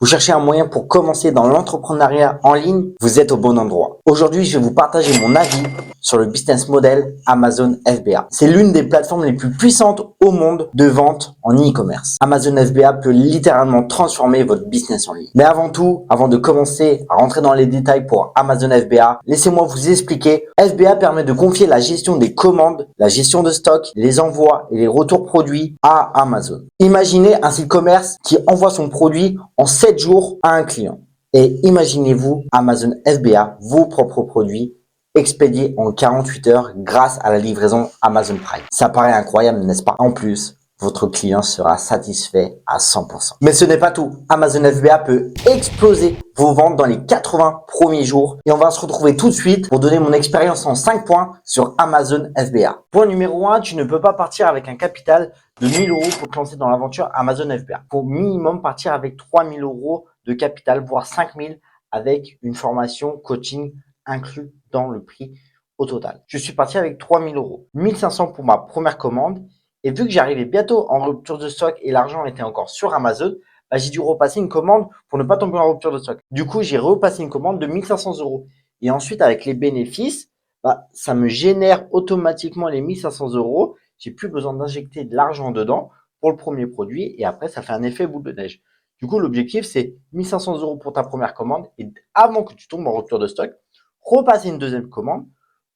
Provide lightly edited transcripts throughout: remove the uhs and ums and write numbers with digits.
Vous cherchez un moyen pour commencer dans l'entrepreneuriat en ligne? Vous êtes au bon endroit. Aujourd'hui, je vais vous partager mon avis sur le business model Amazon FBA. C'est l'une des plateformes les plus puissantes au monde de vente en e-commerce. Amazon FBA peut littéralement transformer votre business en ligne. Mais avant tout, avant de commencer à rentrer dans les détails pour Amazon FBA, laissez-moi vous expliquer. FBA permet de confier la gestion des commandes, la gestion de stock, les envois et les retours produits à Amazon. Imaginez un site commerce qui envoie son produit en 7 jours à un client. Et imaginez-vous Amazon FBA, vos propres produits expédiés en 48 heures grâce à la livraison Amazon Prime. Ça paraît incroyable, n'est-ce pas? En plus, votre client sera satisfait à 100%. Mais ce n'est pas tout. Amazon FBA peut exploser vos ventes dans les 80 premiers jours. Et on va se retrouver tout de suite pour donner mon expérience en 5 points sur Amazon FBA. Point numéro 1, tu ne peux pas partir avec un capital de 1000 euros pour te lancer dans l'aventure Amazon FBA. Il faut minimum partir avec 3000 euros de capital, voire 5000 avec une formation coaching inclus dans le prix au total. Je suis parti avec 3000 euros, 1500 pour ma première commande. Et vu que j'arrivais bientôt en rupture de stock et l'argent était encore sur Amazon, j'ai dû repasser une commande pour ne pas tomber en rupture de stock. Du coup, j'ai repassé une commande de 1500 euros. Et ensuite, avec les bénéfices, ça me génère automatiquement les 1500 euros. J'ai plus besoin d'injecter de l'argent dedans pour le premier produit. Et après, ça fait un effet boule de neige. Du coup, l'objectif, c'est 1500 euros pour ta première commande. Et avant que tu tombes en rupture de stock, repasser une deuxième commande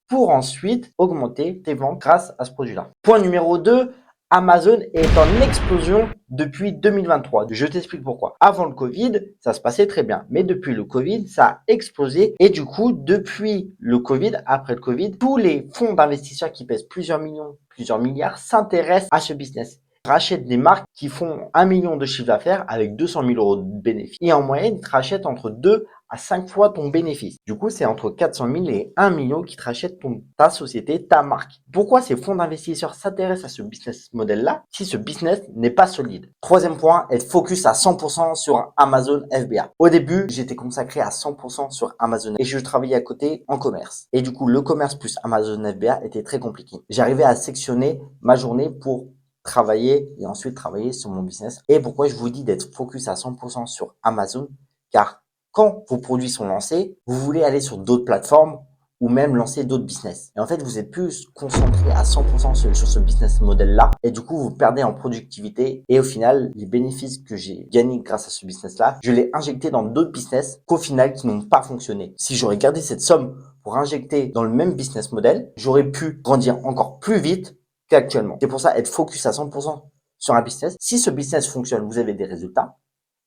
pour ensuite augmenter tes ventes grâce à ce produit-là. Point numéro 2, Amazon est en explosion depuis 2023. Je t'explique pourquoi. Avant le Covid, ça se passait très bien. Mais depuis le Covid, ça a explosé. Et du coup, depuis le Covid, après le Covid, tous les fonds d'investisseurs qui pèsent plusieurs millions, plusieurs milliards s'intéressent à ce business. Ils rachètent des marques qui font 1 million de chiffre d'affaires avec 200 000 euros de bénéfices. Et en moyenne, ils te rachètent entre 2 à 5 fois ton bénéfice. Du coup, c'est entre 400 000 et 1 million qui te rachètent ta société, ta marque. Pourquoi ces fonds d'investisseurs s'intéressent à ce business model-là si ce business n'est pas solide? Troisième point, être focus à 100% sur Amazon FBA. Au début, j'étais consacré à 100% sur Amazon et je travaillais à côté en commerce. Et du coup, le commerce plus Amazon FBA était très compliqué. J'arrivais à sectionner ma journée pour travailler et ensuite travailler sur mon business. Et pourquoi je vous dis d'être focus à 100% sur Amazon? Car quand vos produits sont lancés, vous voulez aller sur d'autres plateformes ou même lancer d'autres business. Et en fait, vous êtes plus concentré à 100% sur ce business model-là. Et du coup, vous perdez en productivité. Et au final, les bénéfices que j'ai gagnés grâce à ce business-là, je l'ai injecté dans d'autres business qu'au final, qui n'ont pas fonctionné. Si j'aurais gardé cette somme pour injecter dans le même business model, j'aurais pu grandir encore plus vite qu'actuellement. C'est pour ça, être focus à 100% sur un business. Si ce business fonctionne, vous avez des résultats,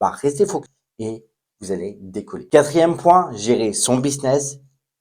restez focus et vous allez décoller. Quatrième point, gérer son business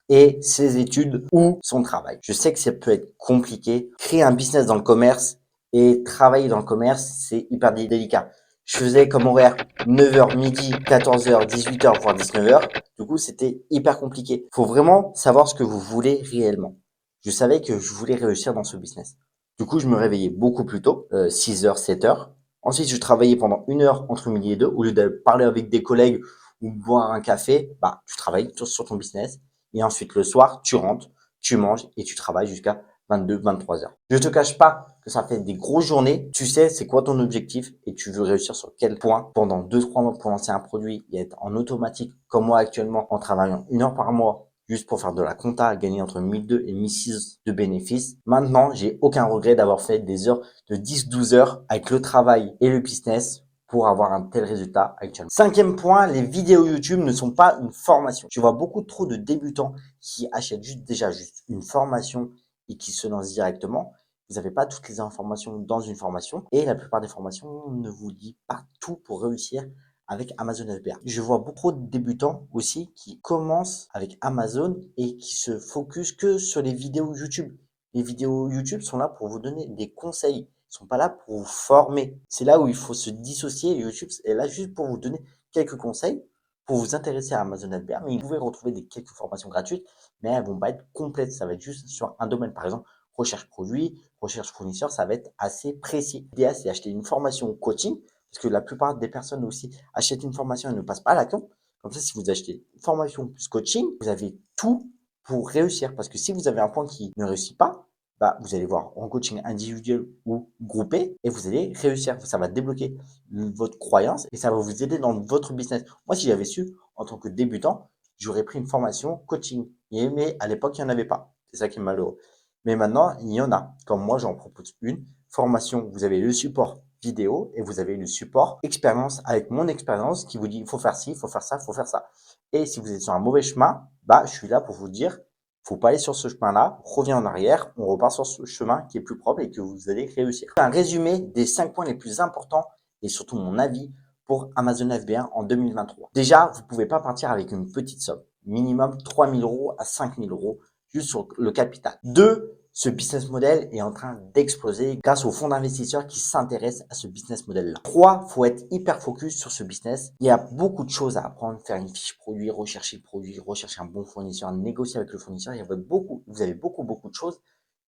et ses études ou son travail. Je sais que ça peut être compliqué. Créer un business dans le commerce et travailler dans le commerce, c'est hyper délicat. Je faisais comme horaire 9h, midi, 14h, 18h, voire 19h. Du coup, c'était hyper compliqué. Il faut vraiment savoir ce que vous voulez réellement. Je savais que je voulais réussir dans ce business. Du coup, je me réveillais beaucoup plus tôt, 6h, 7h. Ensuite, je travaillais pendant 1 heure entre midi et 2. Au lieu de parler avec des collègues ou boire un café, tu travailles sur ton business. Et ensuite, le soir, tu rentres, tu manges et tu travailles jusqu'à 22, 23 heures. Je te cache pas que ça fait des grosses journées. Tu sais, c'est quoi ton objectif et tu veux réussir sur quel point pendant 2, 3 mois pour lancer un produit et être en automatique comme moi actuellement en travaillant 1 heure par mois juste pour faire de la compta, gagner entre 1002 et 1006 de bénéfices. Maintenant, j'ai aucun regret d'avoir fait des heures de 10, 12 heures avec le travail et le business pour avoir un tel résultat actuellement. Cinquième point, les vidéos YouTube ne sont pas une formation. Tu vois beaucoup trop de débutants qui achètent juste une formation et qui se lancent directement. Vous n'avez pas toutes les informations dans une formation et la plupart des formations ne vous dit pas tout pour réussir avec Amazon FBA. Je vois beaucoup de débutants aussi qui commencent avec Amazon et qui se focus que sur les vidéos YouTube. Les vidéos YouTube sont là pour vous donner des conseils. Ils sont pas là pour vous former. C'est là où il faut se dissocier. YouTube est là juste pour vous donner quelques conseils pour vous intéresser à Amazon FBA. Mais vous pouvez retrouver quelques formations gratuites, mais elles vont pas être complètes. Ça va être juste sur un domaine. Par exemple, recherche produit, recherche fournisseur, ça va être assez précis. L'idéal, c'est acheter une formation coaching parce que la plupart des personnes aussi achètent une formation et ne passent pas à l'action. Comme ça, si vous achetez une formation plus coaching, vous avez tout pour réussir. Parce que si vous avez un point qui ne réussit pas, bah, vous allez voir en coaching individuel ou groupé et vous allez réussir. Ça va débloquer votre croyance et ça va vous aider dans votre business. Moi, si j'avais su, en tant que débutant, j'aurais pris une formation coaching. Mais à l'époque, il n'y en avait pas. C'est ça qui est malheureux. Mais maintenant, il y en a. Comme moi, j'en propose une formation. Vous avez le support vidéo et vous avez le support expérience avec mon expérience qui vous dit il faut faire ci, il faut faire ça, il faut faire ça. Et si vous êtes sur un mauvais chemin, bah, je suis là pour vous dire faut pas aller sur ce chemin-là, reviens en arrière, on repart sur ce chemin qui est plus propre et que vous allez réussir. Un résumé des 5 points les plus importants et surtout mon avis pour Amazon FBA en 2023. Déjà, vous pouvez pas partir avec une petite somme, minimum 3 000 € à 5 000 € juste sur le capital. Deux, ce business model est en train d'exploser grâce aux fonds d'investisseurs qui s'intéressent à ce business model-là. 3, faut être hyper focus sur ce business. Il y a beaucoup de choses à apprendre, faire une fiche produit, rechercher le produit, rechercher un bon fournisseur, négocier avec le fournisseur. Vous avez beaucoup de choses.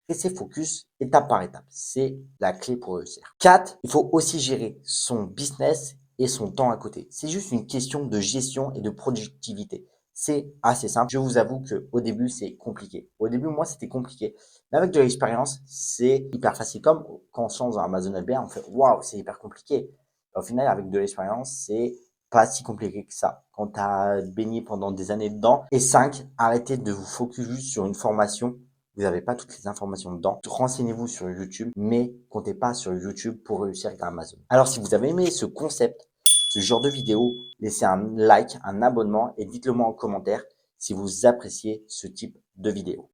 Restez focus étape par étape. C'est la clé pour réussir. 4, il faut aussi gérer son business et son temps à côté. C'est juste une question de gestion et de productivité. C'est assez simple. Je vous avoue que au début, c'est compliqué. Au début, moi, c'était compliqué. Mais avec de l'expérience, c'est hyper facile. Comme quand on se lance dans Amazon FBA, on fait waouh, c'est hyper compliqué. Au final, avec de l'expérience, c'est pas si compliqué que ça. Quand tu as baigné pendant des années dedans. Et 5, arrêtez de vous focus juste sur une formation. Vous n'avez pas toutes les informations dedans. Renseignez-vous sur YouTube, mais comptez pas sur YouTube pour réussir avec Amazon. Alors, si vous avez aimé ce concept, ce genre de vidéo, laissez un like, un abonnement et dites-le moi en commentaire si vous appréciez ce type de vidéo.